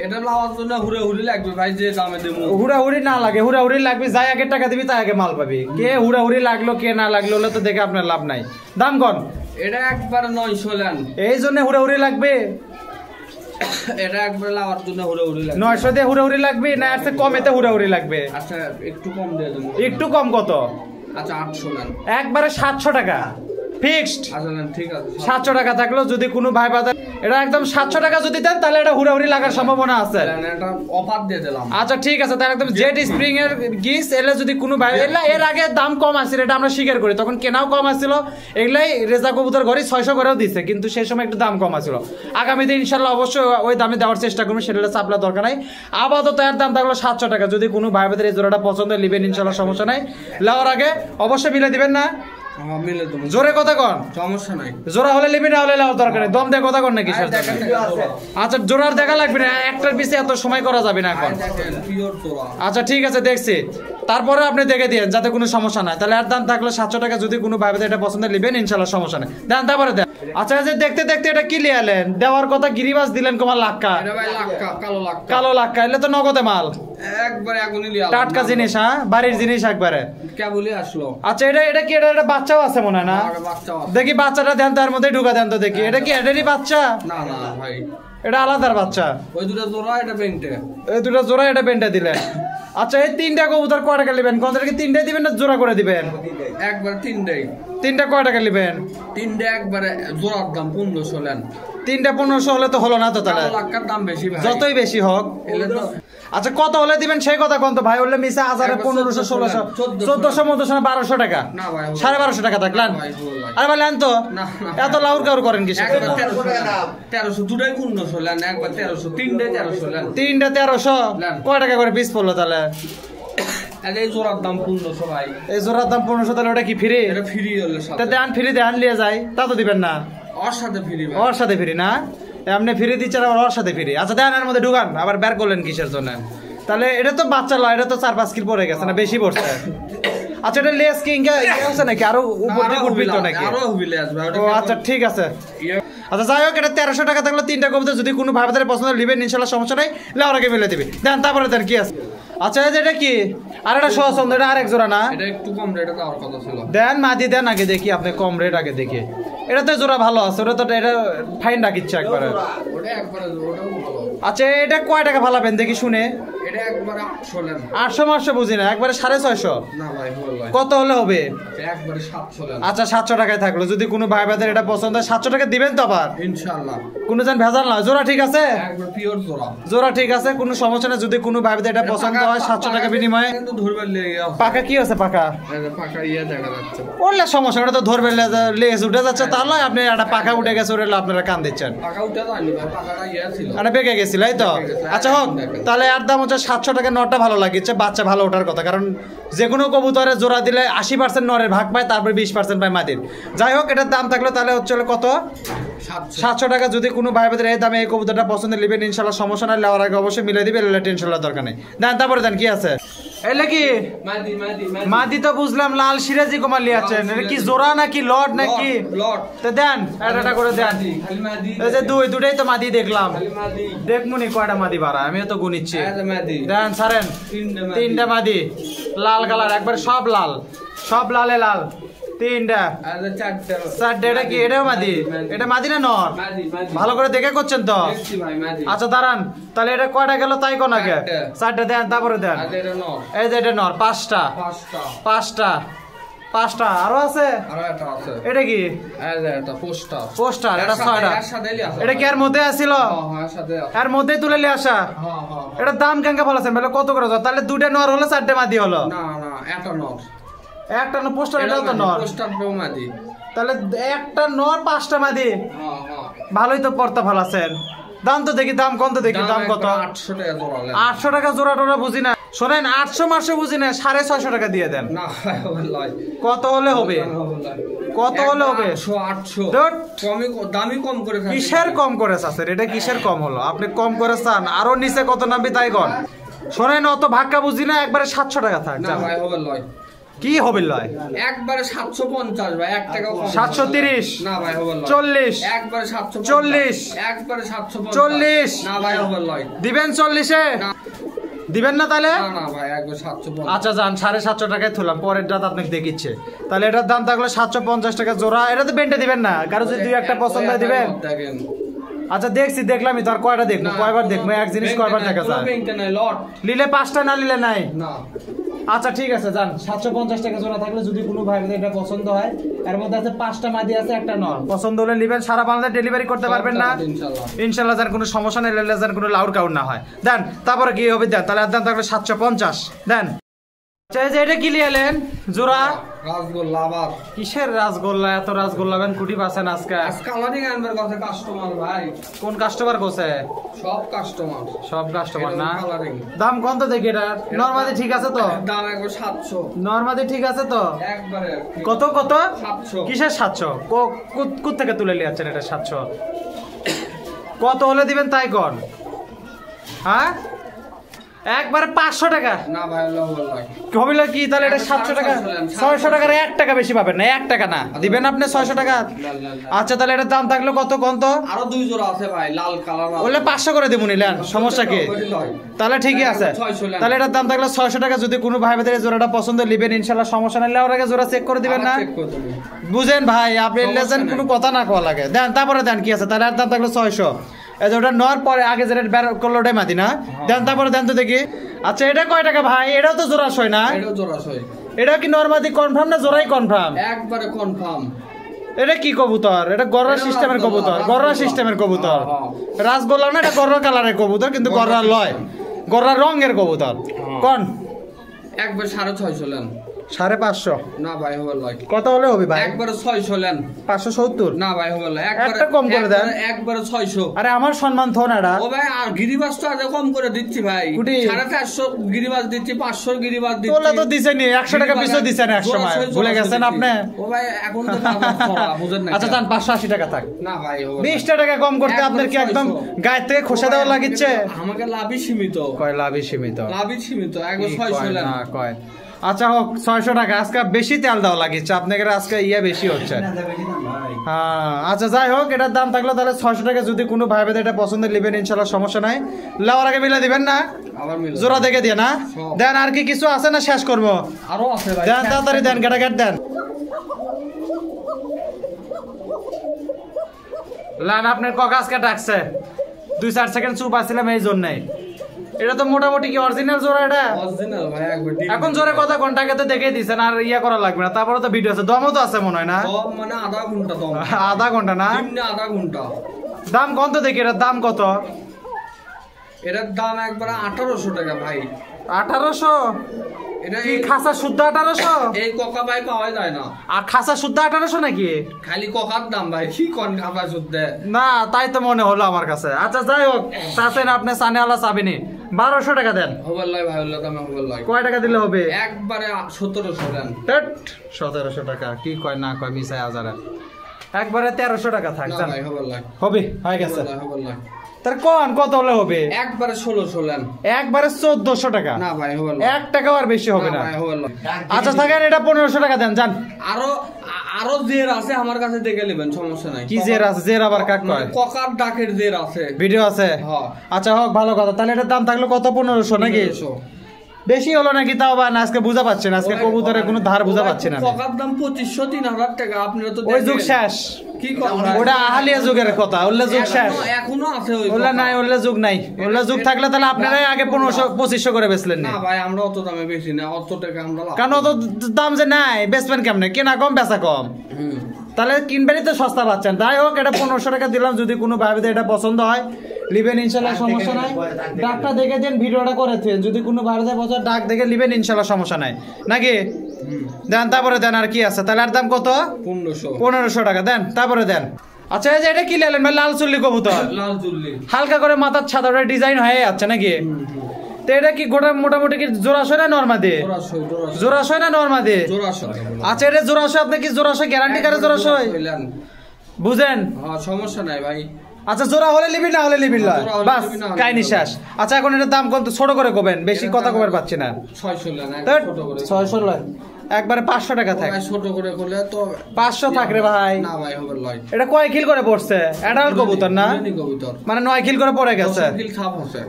এটা লাওয়ার জন্য হুড়ে হুড়ি লাগবে ভাই যে দামে দেবো হুড়াহুড়ি না লাগে হুড়াহুড়ি লাগবে যাই আগে টাকা দিবি তাই আগে মাল পাবি কে হুড়াহুড়ি লাগলো কে না লাগলো হলে তো দেখে আপনার লাভ নাই দাম কন এটা একবারে 900 লেন এই জন্য হুড়াহুড়ি লাগবে এটা একবারে লাওয়ার জন্য হুড়ে হুড়ি লাগবে 900 দিয়ে হুড়াহুড়ি লাগবে না এর থেকে কমেতে হুড়াহুড়ি লাগবে আচ্ছা একটু কম দিয়ে দেবো একটু কম কত আচ্ছা 800 লেন একবারে 700 টাকা ফিক্সড আচ্ছা লেন ঠিক আছে 700 টাকা থাকলো যদি কোনো ভাই বাজার এটা একদম 700 টাকা যদি দেন তাহলে এটা হুড়াহুড়ি লাগার সম্ভাবনা আছে লেন এটা অফার দিয়ে দিলাম আচ্ছা ঠিক আছে তাহলে একদম জেড স্প্রিং এর গিস এলে যদি কোনো ভাই এর আগে দাম কম আছিল এটা আমরা স্বীকার করি তখন কেনাও কম আছিল এগুলাই রেজা কবুতর ঘরে 600 করেও দিছে কিন্তু সেই সময় একটু দাম কম আছিল আগামীতে ইনশাআল্লাহ অবশ্যই ওই দামে দেওয়ার চেষ্টা করব সেটা চাপলা দরকার নাই আপাতত এর দাম থাকলো 700 টাকা যদি কোনো ভাই ভাইদের এই জোড়াটা পছন্দ হয় নেবেন ইনশাআল্লাহ সমস্যা নাই লাওয়ার আগে অবশ্যই মিলে দিবেন না হ্যাঁ মিলে দেবো জোরে কথা কন সমস্যা নাই জোড়া হলে লিবি না হলে লাওয়ার দরকার নেই দম দিয়ে কথা কন নাকি স্যার দেখেন আচ্ছা জোড়ার দেখা লাগবে না একটার পিছে এত সময় করা যাবে না এখন পিওর তোরা আচ্ছা ঠিক আছে দেখছি তারপরে আপনি দেখে দিয়েন যাতে কোনো সমস্যা নাই তাহলে আর দাম থাকলো 700 টাকা যদি কোনো ভাইবে এটা পছন্দ নেবেন ইনশাআল্লাহ সমস্যা নেই দেন তারপরে দেন আচ্ছা এই যে দেখতে দেখতে এটা কি লিয়ালেন দেওয়ার কথা গিরিবাস দিলেন তোমার লাক্কা এটা ভাই লাক্কা কালো লাক্কা এলে তো নগদে মাল একবারে আগুনই লিয়া টাটকা জিনিস হ্যাঁ বাড়ির জিনিস একবারে কে বলি আসলো আচ্ছা এটা কি এটা বাচ্চাও আছে মনে হয় না আর বাচ্চাও আছে। দেখি বাচ্চাটা দেন তার মধ্যে ঢুকা দেন তো দেখি এটা কি এটারই বাচ্চা না না ভাই এটা আলাদার বাচ্চা ওই দুটো জোড়া এটা পেন্টে এই দুটো জোড়া এটা পেন্টা দিলেন আচ্ছা এই তিনটা কবুতর কয় টাকা নেবেন কোনটাকে তিনটে দিবেন না জোড়া করে দিবেন একবার তিনটা কয় টাকা নেবেন তিনটে একবারে জোড়ার দাম 1500 লেন তিনটা 1500 হলে তো হলো না তো তাহলে লাক্কার দাম বেশি ভাই যতই বেশি হোক এলে তো আচ্ছা কত হলে দিবেন সেই কথা কোন তো ভাই হলে মিশা 1000 1500 1600 1400 1400 1200 টাকা না ভাই 1250 টাকা থাকলেন ভাই, হলো ভাই। আরে ভাই লেন তো না, না। এত লাউর কাউর করেন কি একবার 1300 দুটাই 1500 লেন একবার 1300 তিনটে 1300 লেন তিনটা 1300 লেন। কয় টাকা করে পিস পড়লো তাহলে আর এই জোড়ার দাম 1500 ভাই এই জোড়ার দাম 1500 তাহলে ওটা কি ফ্রি এটা ফ্রি হলে তা সাথে দেন ফ্রি দেন নিয়ে যায় তা তো দিবেন না ওর সাথে ফ্রি ভাই ওর সাথে ফ্রি না এমনি ফ্রি দিচ্ছেন আবার ওর সাথে ফ্রি আচ্ছা দেন এর মধ্যে ঢুকান আবার বের করলেন কিসের জন্য তাহলে এটা তো বাচ্চা লয় এটা তো 4-5 কিলো পড়ে গেছে না বেশি পড়ছে আচ্ছা এটা লেস কি আছে নাকি আরো উপর দিকে উঠবি তো নাকি আরো হুবিলে আসবে ও আচ্ছা ঠিক আছে আচ্ছা যাই হোক এটা 1300 টাকা থাকলো তিনটা কবিতা যদি কোনো ভাইদের পছন্দ নেবেন ইনশাআল্লাহ সমস্যা নাই লাউর আগে মিলে দিবি দেন তারপরে দেন কি আছে আচ্ছা এই যে এটা কি আর এটা সহসন্দ এটা আরেক জোড়া না এটা একটু কম রেটে দেওয়ার কথা ছিল দেন মাদি দেন আগে দেখি আপনি কম রেট আগে দেখি এটা তো জোড়া ভালো আছে ওটা তো এটা ফাইন রাখিচ্ছে একবারে ওটা একবারে ওটাও ভালো আচ্ছা এটা কয় টাকা ফালাবেন দেখি শুনে এটা একবারে 800 লেন 800 বুঝি না একবারে 650 না ভাই হলো ভাই কত হলে হবে? একবারে 700 লেন। আচ্ছা 700 টাকায় থাকলো, যদি কোনো ভাই ভাইদের এটা পছন্দ হয় 700 টাকা দিবেন তো আবার? ইনশাআল্লাহ কোনো যেন ভেজাল না, জোড়া ঠিক আছে? একবার পিওর জোড়া। জোড়া ঠিক আছে, কোনো সমস্যা নেই। যদি কোনো ভাই ভাইদের এটা পছন্দ হয় 700 টাকা বিনিময়ে। কিন্তু ধরবে লেগে আছে। পাকা কি আছে পাকা? এই যে পাকা দেখা যাচ্ছে। ওরলে সমস্যা, ওটা তো ধরবে লেজ উঠে যাচ্ছে, তাহলে আপনি একটা পাকা উঠে গেছে ওরে আপনারা কান দিচ্ছেন। পাকা উঠে যায়নি ভাই, পাকাটা ছিল। আরে বেঁকে গেছিল এই তো। আচ্ছা হোক, তাহলে এর দাম হচ্ছে 700 টাকা। নরটা ভালো লাগিচ্ছে, বাচ্চা ভালো ওঠার কথা, কারণ যে কোনো কবুতরে জোড়া দিলে 80% নরের ভাগ পায়, তারপরে 20% পায় মাদির। যাই হোক, এটার দাম থাকলো তাহলে হচ্ছে কত? 700 টাকা। যদি কোনো ভাই বোনের এই দামে এই কবুতরটা পছন্দ নেবেন ইনশাল্লাহ, সমস্যা নাই। নেওয়ার আগে অবশ্যই মিলে দিবে, টেনশন হওয়ার দরকার নেই। দেন তারপরে দেন কি আছে? এলে কি মাদি তো বুঝলাম, লাল সিরাজি কুমার লিয়াচ্ছেন। এটা কি জোড়া নাকি লট নাকি? তো দেন একটা করে দেন। এই যে দুটাই তো মাদি দেখলাম, দেখমুনি কয়টা মাদি বাড়া, আমিও তো গুনিচ্ছি। দেন ছাড়েন, 3টা মাদি লাল কালার, একবার সব লাল, সব লালে লাল। 3টা 4টা। এটা কি? এটাও মাদি? এটা মাদি না নর? ভালো করে দেখে করছেন তো? আচ্ছা দাঁড়ান, তাহলে এটা কয়টা গেল তাই কোন আগে? 4টা দেন, তারপরে দেন। এই যে এটা নর, 5টা 5টা। আরো আছে? এটা কি? পোস্টার। এটা 6টা। এটা কি এর মধ্যে আসছিল? এর মধ্যে তুলে নিয়ে আসা। এটার দাম কেঙ্কা বলেছেন বলে কত করে? তাহলে 2টা নর হলো, 4টা মাদি হলো? একটা নর পোস্টার, এটাও তো নর। তাহলে একটা নর 5টা মাদি। ভালোই তো পর্তা ভালো আছেন। দাম তো দেখি, দাম কত দেখি? দাম কত? 800 টাকা জোড়া টোড়া বুঝি না। শোনেন, 800 মাসে বুঝি না, 650 টাকা দিয়ে দেন। কত হলে হবে? কত হলে হবে? 800। দামি কম করে। কিসের কম করে চাচ্ছেন? এটা কিসের কম হলো? আপনি কম করে চান, আরো নিচে কত নামবি তাই কন। শোনেন, অত ভাগ্যা বুঝি না, একবারে 700 টাকা থাক। কি হবে লয়? একবারে 750 ভাই, 1 টাকা কম। 730। না ভাই হবে লয়। 40। একবারে 750। 40। একবারে 750। 40। না ভাই হবে লয়। দিবেন 40-এ? দিবেন না তাহলে? না ভাই, একবার 750। আচ্ছা যান, 750 টাকায় তুলাম, পরের রাত আপনাকে দেখিচ্ছে। তাহলে এটার দাম থাকলো 750 টাকা জোড়া। এটা তো বেন্টে দিবেন না, কারো যদি 2-1টা পছন্দ হয় দিবেন। আচ্ছা দেখছি, দেখলামই তো, আর কয়টা দেখবো? কয়বার দেখবো এক জিনিস? কয়বার দেখা যায়? নিলে 5টা, না নিলে নাই। আচ্ছা ঠিক আছে, যান 750 টাকা জোড়া থাকলে যদি কোনো ভাই এটা পছন্দ হয়, এর মধ্যে আছে 5টা মাদি আছে, একটা নর। পছন্দ হলে নিবেন, সারা বাংলাদেশ ডেলিভারি করতে পারবেন না ইনশাল্লাহ। যার কোনো সমস্যা নেই, যার কোনো লাউড কাউড না হয়। দেন তারপরে কি হবে? দেন তাহলে দাম থাকলে 750। দেন। এটা কি লিয়ালেন জোড়া? রাসগোল্লা। আবার কিসের রাসগোল্লা? এত রাসগোল্লা বেন কুটি পাচ্ছেন আজকে? কালারিং আনবার কথা কাস্টমার ভাই। কোন কাস্টমার কোসে? সব কাস্টমার। সব কাস্টমার না? কালারিং। দাম কত দেখি এটা? নরমালি ঠিক আছে তো? দাম একবার 700। নরমালি ঠিক আছে তো? একবারে। কত কত? 700। কিসের 700? কোথা থেকে তুলে নিয়ে যাচ্ছেন এটা 700? কত হলে দিবেন তাই কোন? হ্যাঁ, একবারে 500 টাকা। না ভাই কমিলা কি? তাহলে এটা 700 টাকা। 600 টাকার 1 টাকা বেশি পাবেন না, 1 টাকা না দিবেন আপনি 600 টাকা। আচ্ছা তাহলে এটার দাম থাকলো কত কোন তো? আরো 2 জোড়া আছে ভাই, লাল কালার। বললে 500 করে দেবো, নিলেন সমস্যা কি? তাহলে ঠিকই আছে। তাহলে এটার দাম থাকলো 600 টাকা। যদি কোনো ভাই ভাইদের জোড়াটা পছন্দ নেবেন ইনশাল্লাহ, সমস্যা নেই। ওর আগে জোড়া চেক করে দিবেন না? বুঝেন ভাই, আপনি লেজেন কোনো কথা না কওয়া লাগে। দেন তারপরে দেন কি আছে? তাহলে এর দাম থাকলো 600। এই যে ওটা নর, পরে আগে যেটা বের করলো ওটাই মাদি না? দেন তারপরে দেন তো দেখি। আচ্ছা এটা কয় টাকা ভাই? এটাও তো জোড়াশয় না? এটাও জোড়াশয়। এটা কি নরমাদি কনফার্ম না জোড়াই কনফার্ম? একবারে কনফার্ম। এটা কি কবুতর? এটা গররা সিস্টেমের কবুতর, গররা সিস্টেমের কবুতর। রাসগোল্লা না, এটা গররা কালারের কবুতর, কিন্তু গররা লয়, গররা রঙের কবুতর। কোন? একবার 650 লেন। 550? না ভাই হবে লয়। কত হলে হবে ভাই? একবার 600 লেন। 570? না ভাই হবে লয়। একটা কম করে দেন। একবার 600। আরে আমার সম্মান থো না এটা। ও ভাই, আর গিরিবাস তো আগে কম করে দিচ্ছি ভাই। 450 গিরিবাস দিচ্ছি, 500 গিরিবাস দিচ্ছি। তোলা তো দিছেনি, 100 টাকা পিছু দিছেন এক সময়, ভুলে গেছেন আপনি? ও ভাই এখন তো বুঝেন না। আচ্ছা যান 580 টাকা থাক। না ভাই হবে 20 টাকা কম করতে আপনার কি একদম গায়ের থেকে খোসা দেওয়া লাগিচ্ছে? আমাকে লাভই সীমিত। কয় লাভই সীমিত? লাভই সীমিত। একবার 600 লেন। না কয়। আচ্ছা হোক 600 টাকা। আজকে বেশি তেল দেওয়া লাগিচ্ছে আপনাকে, আজকে বেশি হচ্ছে। হ্যাঁ আচ্ছা যাই হোক, এটার দাম থাকলো তাহলে 600 টাকা। যদি কোনো ভাই ভাই এটা পছন্দ নেবেন ইনশাল্লাহ, সমস্যা নাই। লেওয়ার আগে মিলে দিবেন না? জোড়া দেখে দিয়ে না? দেন আর কি কিছু আছে না শেষ করবো? আরো আছে ভাই, দেন তাড়াতাড়ি দেন, গেটাগেট দেন। লান আপনার কক আজকে ডাকছে, 2-4 সেকেন্ড চুপ আসছিলাম এই জন্যই। এটা তো মোটামুটি কি অরিজিনাল জোড়া এটা? অরিজিনাল ভাই একবার এখন জোরে কথা ঘন্টাকে তো দেখেই দিছেন আর ইয়া করা লাগবে না। তারপরে তো ভিডিও আছে, দমও তো আছে মনে হয় না? দম মানে আধা ঘন্টা দম। আধা ঘন্টা না? এমনি আধা ঘন্টা। দাম কত দেখি এটার দাম কত? এটার দাম একবার 1800 টাকা ভাই। 1800? এটা কি খাসা শুদ্ধ 1800? এই কোকা ভাই পাওয়া যায় না। আর খাসা শুদ্ধ 1800 নাকি? খালি কোকার দাম ভাই, কি কোন খাবা শুদ্ধ না তাই তো মনে হলো আমার কাছে। আচ্ছা যাই হোক, চাচেন আপনি সানে আলা চাবিনি 1200 টাকা দেন। হবাল্লাই ভাই হল্লা দামে হবাল্লাই। কয় টাকা দিলে হবে? একবারে 1700 দেন। 1700 টাকা কি কয় না কয় মিশাই হাজারে একবারে 1300 টাকা থাক না জান। ভাই হবাল্লাই। হবে হয়ে গেছে। হবাল্লাই। তার কোন কত হলে হবে? একবারে 1600 দেন। একবারে 1400 টাকা। না ভাই হবাল্লাই। 1 টাকাও আর বেশি হবে না। ভাই হবাল্লাই। আচ্ছা থাকেন, এটা 1500 টাকা দেন জান। আরো জের আছে আমার কাছে, দেখে নেবেন, সমস্যা নাই। কি জের আছে? জের আবার কাক কয়? কোকার ডাকের জের আছে, ভিডিও আছে। হ্যাঁ। আচ্ছা হোক, ভালো কথা। তাহলে এটার দাম থাকলো কত? 1500 নাকি? 1500 বেশি হলো নাকি তাও? বা না আজকে বুঝা পাচ্ছি না, আজকে কবুতরের কোনো ধার বুঝা পাচ্ছি না। কোকার দাম 2500-3000 টাকা। আপনারা তো ওই যুগ শেষ। কি কথা? ওটা আহালিয়া যুগের কথা, ওল্লা যুগ শেষ। এখনো আছে ওই ওল্লা নাই, ওল্লা যুগ নাই। ওল্লা যুগ থাকলে তাহলে আপনারাই আগে 1500-2500 করে বেচলেন না? না ভাই, আমরা অত দামে বেশি না, অত টাকা আমরা লাভ। কারণ অত দাম যে নাই, বেচবেন কেমনে? কেনা কম বেচা কম, হুম। তাহলে কিনবেনই তো সস্তা পাচ্ছেন। যাই হোক, এটা 1500 টাকা দিলাম। যদি কোনো ভাইদের এটা পছন্দ হয় লিবেন ইনশাল্লাহ, সমস্যা নাই। ডাকটা দেখে দেন, ভিডিওটা করেছেন। যদি কোনো ভাইদের পছন্দ ডাক দেখে লিবেন ইনশাল্লাহ, সমস্যা নাই নাকি? দেন তারপরে দেন। আর কি আছে তাহলে? আর দাম কত? 1500 টাকা দেন। তারপরে দেন। আচ্ছা এই যে এটা কি লেলেন ভাই? লাল চুল্লি কবুতর, লাল চুল্লি, হালকা করে মাথার ছাদা ডিজাইন হয়ে যাচ্ছে নাকি? তো এটা কি গোটা মোটামুটি কি জোড়াশয় না নরমাদি? জোড়াশয় না নরমাদি? আচ্ছা এটা জোড়াশয়। আপনি কি জোড়াশয় গ্যারান্টি করে? জোড়াশয় বুঝেন? সমস্যা নাই ভাই। আচ্ছা জোড়া হলে লিবি, না হলে লিবি না, বাস কাহিনী শেষ। আচ্ছা এখন এটার দাম কত? ছোট করে কবেন, বেশি কথা কবার পাচ্ছি না। 600 লয়, একবারে 500 টাকা থাক। ছোট করে করলে তো 500 থাক রে ভাই। না ভাই হবে লয়। এটা কয় কিল করে পড়ছে? অ্যাডাল্ট কবুতর না? মানে 9 কিল করে পড়ে গেছে।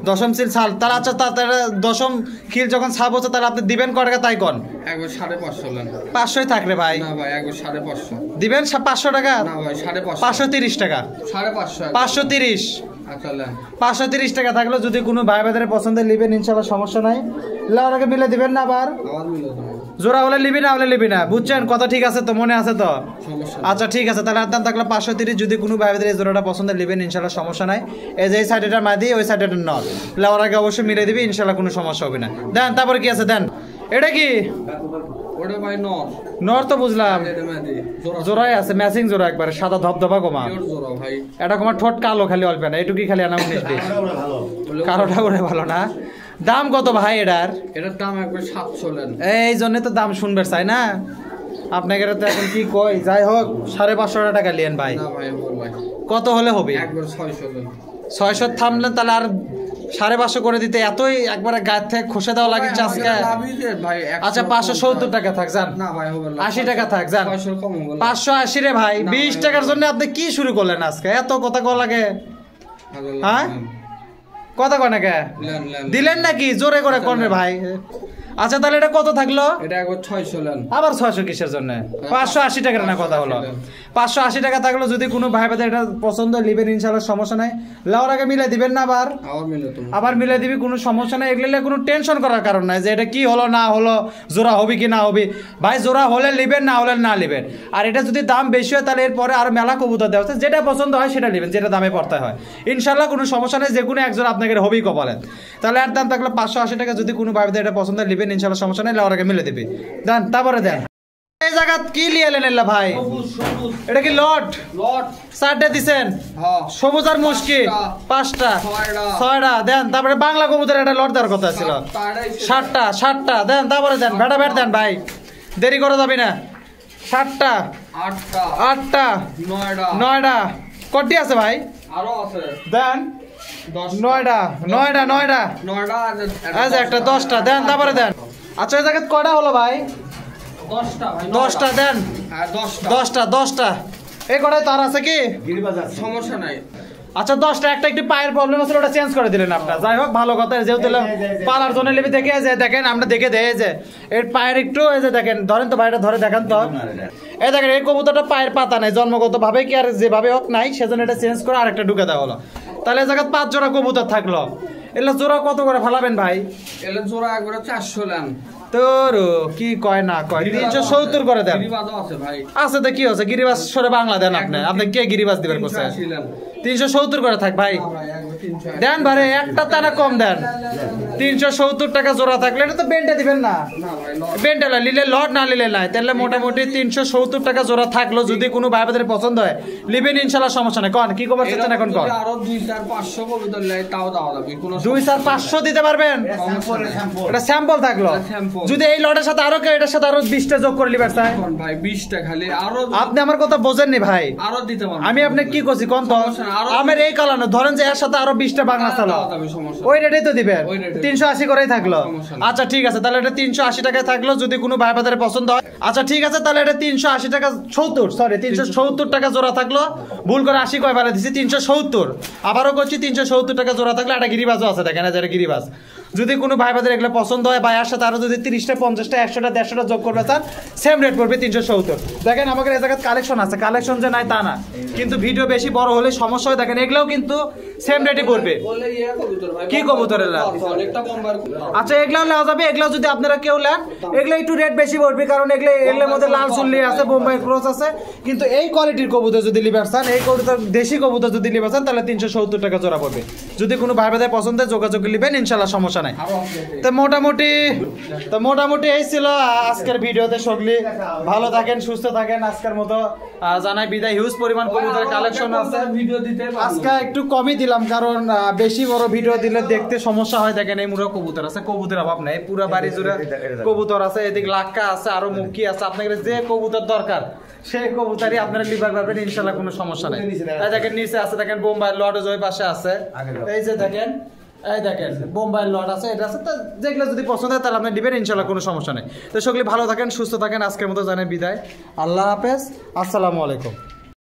দশম সিল ছাল তার। আচ্ছা তাহলে দশম কিল যখন ছাপ হচ্ছে তাহলে আপনি দিবেন কয় টাকা তাই কোন? একবার 550 লেন। 500 থাক রে ভাই। না ভাই একবার 550 দিবেন। 500 টাকা? না ভাই 550। 530 টাকা। 550। 530। আচ্ছা লেন। 530 টাকা থাকলো। যদি কোনো ভাই বাজারে পছন্দ লিবেন ইনশাআল্লাহ, সমস্যা নাই। লাউরাকে মিলে দিবেন না আবার? আবার মিলে দেব। জোড়া হলে লিবি, না হলে লিবি না, বুঝছেন কথা? ঠিক আছে তো, মনে আছে তো? সমস্যা। আচ্ছা ঠিক আছে, তাহলে আর দাম থাকলো 530। যদি কোনো ভাই বাজারে এই জোড়াটা পছন্দ লিবেন ইনশাআল্লাহ, সমস্যা নাই। এই যে এই সাইডেটার মাদি, ওই সাইডেটার নর, লাউরাকে অবশ্যই মিলে দিবি ইনশাআল্লাহ, কোনো সমস্যা হবে না। দেন তারপর কি আছে দেন। এটা কি? ওটা ভাই নর। নর তো বুঝলাম, এটা মাদি জোড়াই আছে, ম্যাচিং জোড়া একবারে সাদা ধবধবা কমা। পিওর জোড়া ভাই। এটা কমার ঠোঁট কালো খালি অল্প না, এটুকুই খালি আনা 19-20। কালোটা করে ভালো না। দাম কত ভাই এটার? এটার দাম একবার 700 লেন। এই জন্য তো দাম শুনবে চাই না আপনাকে তো এখন কি কই। যাই হোক 550 টাকা লিয়েন ভাই। না ভাই ভাই কত হলে হবে? একবার 600 লেন। 600 থামলেন তাহলে আর 550 করে দিতে এতই একবারে গায়ে থেকে খসে দেওয়া লাগে আজকে। ভাই আচ্ছা 570 টাকা থাক যান। না ভাই হবে 80 টাকা থাক যান। 600 কম হবে। 580 রে ভাই। 20 টাকার জন্য আপনি কি শুরু করলেন আজকে? এত কথা কল লাগে হ্যাঁ? কথা কয় না কে? দিলেন নাকি? জোরে করে কোন রে ভাই? আচ্ছা তাহলে এটা কত থাকলো? এটা একবার 600 লেন। আবার 600 কিসের জন্য? 580 টাকার না কথা হলো? 580 টাকা থাকলো। যদি কোনো ভাই বাদে এটা পছন্দ লিবেন ইনশাআল্লাহ, সমস্যা নাই। লাউর আগে মিলে দিবেন না আবার? আবার মিলে দিবি, কোনো সমস্যা নাই। এগুলো কোনো টেনশন করার কারণ নাই যে এটা কি হলো না হলো, জোড়া হবে কি না হবে। ভাই জোড়া হলে লিবেন, না হলে না লিবেন। আর এটা যদি দাম বেশি হয় তাহলে এরপরে আরো মেলা কবুতর দেওয়া হচ্ছে, যেটা পছন্দ হয় সেটা লিবেন, যেটা দামে পড়তে হয় ইনশাআল্লাহ, কোনো সমস্যা নেই। যে কোনো একজন আপনাকে হবেই কপালে। তাহলে আর দাম থাকলো 580 টাকা। যদি কোনো ভাই বাদে এটা পছন্দ লিবেন ইনশাআল্লাহ, সমস্যা নেই। লাউর আগে মিলে দিবি। দেন তারপরে দেন। এই জায়গা কি লিয়ে এলেন ভাই? এটা কি লট? লট 4টে দিছেন? হ্যাঁ। সবুজ আর মুশকি 5টা 6টা দেন। তারপরে বাংলা কবুতর একটা লট দেওয়ার কথা ছিল 60টা দেন। তারপরে দেন ভেটা ভেট দেন ভাই, দেরি করা যাবে না। 7টা 8টা 9টা কটি আছে ভাই? আরো আছে দেন 9টা আচ্ছা একটা 10টা দেন। তারপরে দেন। আচ্ছা এই জায়গা কয়টা হলো ভাই? 10টা দেন। 10টা এই কটাই তার আছে কি? সমস্যা নাই। আচ্ছা 10টা। একটা একটু পায়ের প্রবলেম আছে, ওটা চেঞ্জ করে দিলেন আপনার। যাই হোক ভালো কথা, যেহেতু পালার জন্য লেবি থেকে যে দেখেন আমরা দেখে দেয় যে এর পায়ের একটু এই যে দেখেন, ধরেন তো ভাইটা ধরে দেখান তো। এই দেখেন এই কবুতরটা পায়ের পাতা নাই, জন্মগত ভাবে কি আর যেভাবে হোক নাই, সেজন্য এটা চেঞ্জ করে আরেকটা ঢুকে দেওয়া হলো। তাহলে এই জায়গায় 5 জোড়া কবুতর থাকলো। এগুলো জোড়া কত করে ফালাবেন ভাই? এলে জোড়া একবারে 400 লান। তোর কি কয় না কয় 370 করে দেন। গিরিবাজও আছে ভাই। আছে তো কি আছে, গিরিবাজ সরে বাংলা দেন আপনি। আপনি কে গিরিবাজ দিবেন কোথায়? 370 করে থাক ভাই। দেন ভাই একটা টানা কম দেন। 370 টাকা জোড়া থাকলে এটা তো বেন্টে দিবেন না। বেন্টে নিলে লট না নিলে নাই, তাহলে মোটামুটি 370 টাকা জোড়া থাকলো। যদি কোনো ভাই বোনের পছন্দ হয় লিবেন ইনশাআল্লাহ, সমস্যা নাই। কোন কি খবর চাচ্ছেন এখন কোন? আরো 2-4-500 কবুতর লাই তাও দাও লাগবে। কোনো 2-4-500 দিতে পারবেন? এটা স্যাম্পল থাকলো। যদি এই লটের সাথে আরো এটার সাথে আরো 20টা যোগ করে লিবার চাই ভাই, 20টা খালি আরো। আপনি আমার কথা বোঝেননি ভাই। আরো দিতে পারবো আমি আপনি কি করছি কোন তো? আমার এই কালানো ধরেন যে এর সাথে আরো 20টা বাংলা চালো, ওই রেটেই তো দিবেন। 380 করেই থাকলো। আচ্ছা ঠিক আছে, তাহলে এটা 380 টাকায় থাকলো। যদি কোনো ভাই বাজারে পছন্দ হয়, আচ্ছা ঠিক আছে, তাহলে এটা 380 টাকা 370 টাকা জোড়া থাকলো। ভুল করে 80 কয় বেলা দিছি, 370। আবারও করছি 370 টাকা জোড়া থাকলে একটা গিরিবাজও আছে, দেখেন যারা গিরিবাজ। যদি কোনো ভাই বাজারে এগুলো পছন্দ হয় বা এর সাথে আরো যদি 30টা 50টা 100টা 150টা যোগ করবে চান, সেম রেট পড়বে 370। দেখেন আমাদের এই জায়গায় কালেকশন আছে, কালেকশন যে নাই তা না, কিন্তু ভিডিও বেশি বড় হলে সমস্যা হয়। দেখেন এগুলাও কিন্তু সেম রেটে পড়বে। কি কবুতর এলা? আচ্ছা এগুলাও নেওয়া যাবে। এগুলাও যদি আপনারা কেউ নেন, এগুলো একটু রেট বেশি পড়বে, কারণ এগুলোর মধ্যে লাল চুল্লি আছে, বোম্বাই ক্রস আছে। কিন্তু এই কোয়ালিটির কবুতর যদি লিবার চান, এই কবুতর দেশি কবুতর যদি লিবার চান, তাহলে 370 টাকা জোড়া পড়বে। যদি কোনো ভাই ভাই পছন্দ হয় যোগাযোগ লিবেন ইনশাল্লাহ, সমস্যা নাই। তো মোটামুটি এই ছিল আজকের ভিডিওতে। সকলে ভালো থাকেন, সুস্থ থাকেন। আজকের মতো জানাই বিদায়। হিউজ পরিমাণ কবুতরের কালেকশন আছে। আজকে একটু কমই দিলাম, কারণ বেশি বড় ভিডিও দিলে দেখতে সমস্যা হয়। দেখেন এই মুড়া কবুতর আছে, কবুতর অভাব নাই, পুরো বাড়ি জুড়ে কবুতর আছে। এদিকে লাক্কা আছে, আরো মুখী আছে। আপনাদের যে কবুতর দরকার সেই কবুতরই আপনারা লিবার পারবেন ইনশাল্লাহ, কোনো সমস্যা নাই। দেখেন নিচে আছে, দেখেন বোম্বাই লট ওই পাশে আছে। এই যে দেখেন, এই দেখেন বোম্বাই লট আছে, এটা আছে। তো যেগুলো যদি পছন্দ হয় তাহলে আপনি দিবেন ইনশাল্লাহ, কোনো সমস্যা নেই। তো সকলে ভালো থাকেন, সুস্থ থাকেন। আজকের মতো জানাই বিদায়। আল্লাহ হাফেজ, আসসালামু আলাইকুম।